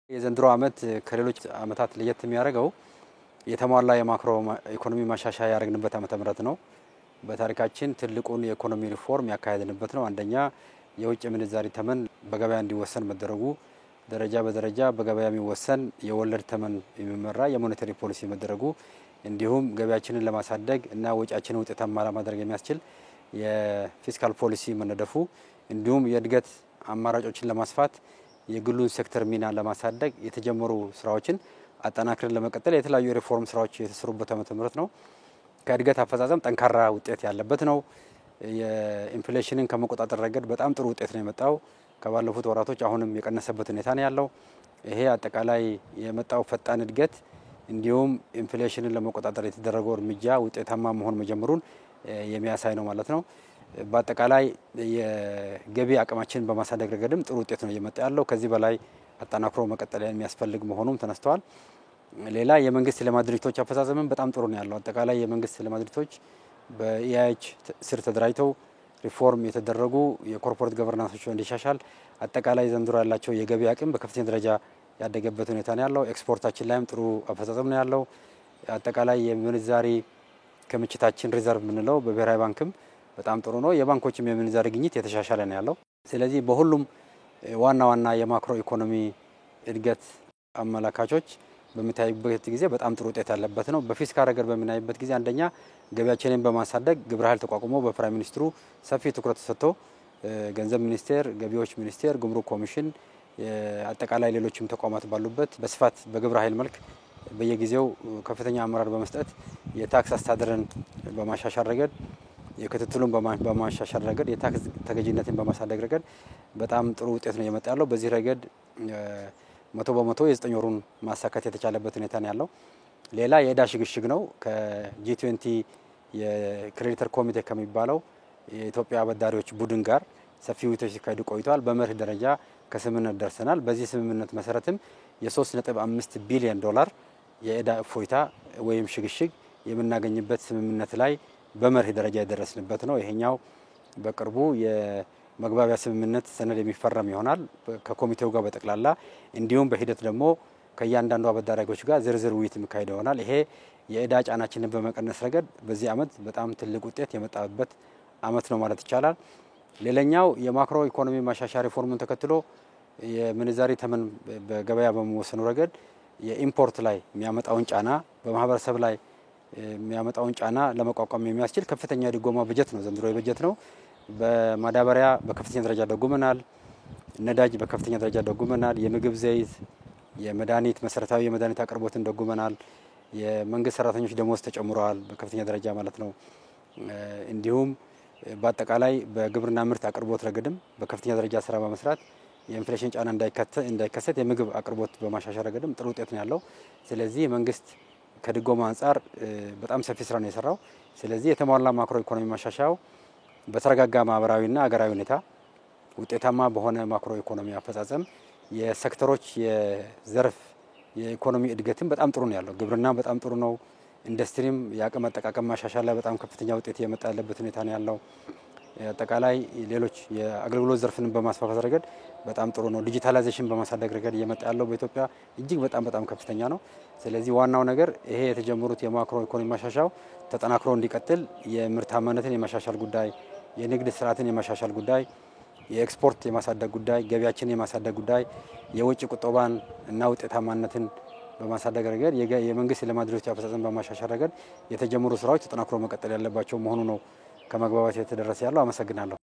የዘንድሮ ዓመት ከሌሎች ዓመታት ለየት የሚያደርገው የተሟላ የማክሮ ኢኮኖሚ ማሻሻያ ያደረግንበት ዓመተ ምህረት ነው። በታሪካችን ትልቁን የኢኮኖሚ ሪፎርም ያካሄድንበት ነው። አንደኛ የውጭ ምንዛሪ ተመን በገበያ እንዲወሰን መደረጉ፣ ደረጃ በደረጃ በገበያ የሚወሰን የወለድ ተመን የሚመራ የሞኔታሪ ፖሊሲ መደረጉ፣ እንዲሁም ገበያችንን ለማሳደግ እና ወጪያችንን ውጤታማ ለማድረግ የሚያስችል የፊስካል ፖሊሲ መነደፉ፣ እንዲሁም የእድገት አማራጮችን ለማስፋት የግሉን ሴክተር ሚና ለማሳደግ የተጀመሩ ስራዎችን አጠናክረን ለመቀጠል የተለያዩ የሪፎርም ስራዎች የተሰሩበት ዓመተ ምህረት ነው። ከእድገት አፈጻጸም ጠንካራ ውጤት ያለበት ነው። የኢንፍሌሽንን ከመቆጣጠር ረገድ በጣም ጥሩ ውጤት ነው የመጣው። ከባለፉት ወራቶች አሁንም የቀነሰበት ሁኔታ ነው ያለው። ይሄ አጠቃላይ የመጣው ፈጣን እድገት እንዲሁም ኢንፍሌሽንን ለመቆጣጠር የተደረገው እርምጃ ውጤታማ መሆን መጀመሩን የሚያሳይ ነው ማለት ነው። በአጠቃላይ የገቢ አቅማችንን በማሳደግ ረገድም ጥሩ ውጤት ነው እየመጣ ያለው። ከዚህ በላይ አጠናክሮ መቀጠል የሚያስፈልግ መሆኑም ተነስተዋል። ሌላ የመንግስት ልማት ድርጅቶች አፈጻጸምም በጣም ጥሩ ነው ያለው። አጠቃላይ የመንግስት ልማት ድርጅቶች በኢአይች ስር ተደራጅተው ሪፎርም የተደረጉ የኮርፖሬት ገቨርናንሶች እንዲሻሻል አጠቃላይ ዘንድሮ ያላቸው የገቢ አቅም በከፍተኛ ደረጃ ያደገበት ሁኔታ ነው ያለው። ኤክስፖርታችን ላይም ጥሩ አፈጻጸም ነው ያለው። አጠቃላይ የምንዛሪ ክምችታችን ሪዘርቭ የምንለው በብሔራዊ ባንክም በጣም ጥሩ ነው። የባንኮችም የምንዛሪ ግኝት የተሻሻለ ነው ያለው። ስለዚህ በሁሉም ዋና ዋና የማክሮ ኢኮኖሚ እድገት አመላካቾች በሚታዩበት ጊዜ በጣም ጥሩ ውጤት ያለበት ነው። በፊስካል ረገድ በምናይበት ጊዜ አንደኛ ገቢያችንን በማሳደግ ግብረ ኃይል ተቋቁሞ በፕራይም ሚኒስትሩ ሰፊ ትኩረት ተሰጥቶ ገንዘብ ሚኒስቴር፣ ገቢዎች ሚኒስቴር፣ ጉምሩክ ኮሚሽን፣ አጠቃላይ ሌሎችም ተቋማት ባሉበት በስፋት በግብረ ኃይል መልክ በየጊዜው ከፍተኛ አመራር በመስጠት የታክስ አስተዳደርን በማሻሻል ረገድ የክትትሉን በማሻሻል ረገድ የታክስ ተገዥነትን በማሳደግ ረገድ በጣም ጥሩ ውጤት ነው የመጣ ያለው። በዚህ ረገድ 100% የ9 ወሩን ማሳካት የተቻለበት ሁኔታ ነው ያለው። ሌላ የዕዳ ሽግሽግ ነው። ከጂ20 የክሬዲተር ኮሚቴ ከሚባለው የኢትዮጵያ አበዳሪዎች ቡድን ጋር ሰፊ ውይይቶች ሲካሄዱ ቆይተዋል። በመርህ ደረጃ ከስምምነት ደርሰናል። በዚህ ስምምነት መሰረትም የ3.5 ቢሊዮን ዶላር የዕዳ እፎይታ ወይም ሽግሽግ የምናገኝበት ስምምነት ላይ በመርህ ደረጃ የደረስንበት ነው። ይሄኛው በቅርቡ የመግባቢያ ስምምነት ሰነድ የሚፈረም ይሆናል ከኮሚቴው ጋር በጠቅላላ እንዲሁም በሂደት ደግሞ ከእያንዳንዱ አበዳሪዎች ጋር ዝርዝር ውይይት የሚካሄድ ይሆናል። ይሄ የዕዳ ጫናችንን በመቀነስ ረገድ በዚህ ዓመት በጣም ትልቅ ውጤት የመጣበት ዓመት ነው ማለት ይቻላል። ሌላኛው የማክሮ ኢኮኖሚ ማሻሻያ ሪፎርሙን ተከትሎ የምንዛሪ ተመን በገበያ በመወሰኑ ረገድ የኢምፖርት ላይ የሚያመጣውን ጫና በማህበረሰብ ላይ የሚያመጣውን ጫና ለመቋቋም የሚያስችል ከፍተኛ የድጎማ በጀት ነው ዘንድሮ የበጀት ነው። በማዳበሪያ በከፍተኛ ደረጃ ደጉመናል። ነዳጅ በከፍተኛ ደረጃ ደጉመናል። የምግብ ዘይት፣ የመድኃኒት መሰረታዊ የመድኃኒት አቅርቦትን ደጉመናል። የመንግስት ሰራተኞች ደሞዝ ተጨምረዋል በከፍተኛ ደረጃ ማለት ነው። እንዲሁም በአጠቃላይ በግብርና ምርት አቅርቦት ረገድም በከፍተኛ ደረጃ ስራ በመስራት የኢንፍሌሽን ጫና እንዳይከሰት የምግብ አቅርቦት በማሻሻል ረገድም ጥሩ ውጤት ነው ያለው። ስለዚህ መንግስት ከድጎማ አንጻር በጣም ሰፊ ስራ ነው የሰራው። ስለዚህ የተሟላ ማክሮ ኢኮኖሚ ማሻሻያው በተረጋጋ ማህበራዊና ሀገራዊ ሁኔታ ውጤታማ በሆነ ማክሮ ኢኮኖሚ አፈጻጸም የሴክተሮች የዘርፍ የኢኮኖሚ እድገትም በጣም ጥሩ ነው ያለው። ግብርና በጣም ጥሩ ነው። ኢንዱስትሪም የአቅም አጠቃቀም ማሻሻል ላይ በጣም ከፍተኛ ውጤት የመጣ ያለበት ሁኔታ ነው ያለው። አጠቃላይ ሌሎች የአገልግሎት ዘርፍን በማስፋፋት ረገድ በጣም ጥሩ ነው። ዲጂታላይዜሽን በማሳደግ ረገድ እየመጣ ያለው በኢትዮጵያ እጅግ በጣም ከፍተኛ ነው። ስለዚህ ዋናው ነገር ይሄ የተጀመሩት የማክሮ ኢኮኖሚ ማሻሻያው ተጠናክሮ እንዲቀጥል የምርታማነትን የማሻሻል ጉዳይ፣ የንግድ ስርዓትን የማሻሻል ጉዳይ፣ የኤክስፖርት የማሳደግ ጉዳይ፣ ገቢያችንን የማሳደግ ጉዳይ፣ የውጭ ቁጠባን እና ውጤታማነትን በማሳደግ ረገድ የመንግስት ልማት ድርጅቶች አፈጻጸም በማሻሻል ረገድ የተጀመሩ ስራዎች ተጠናክሮ መቀጠል ያለባቸው መሆኑ ነው ከመግባባት የተደረሰ ያለው። አመሰግናለሁ።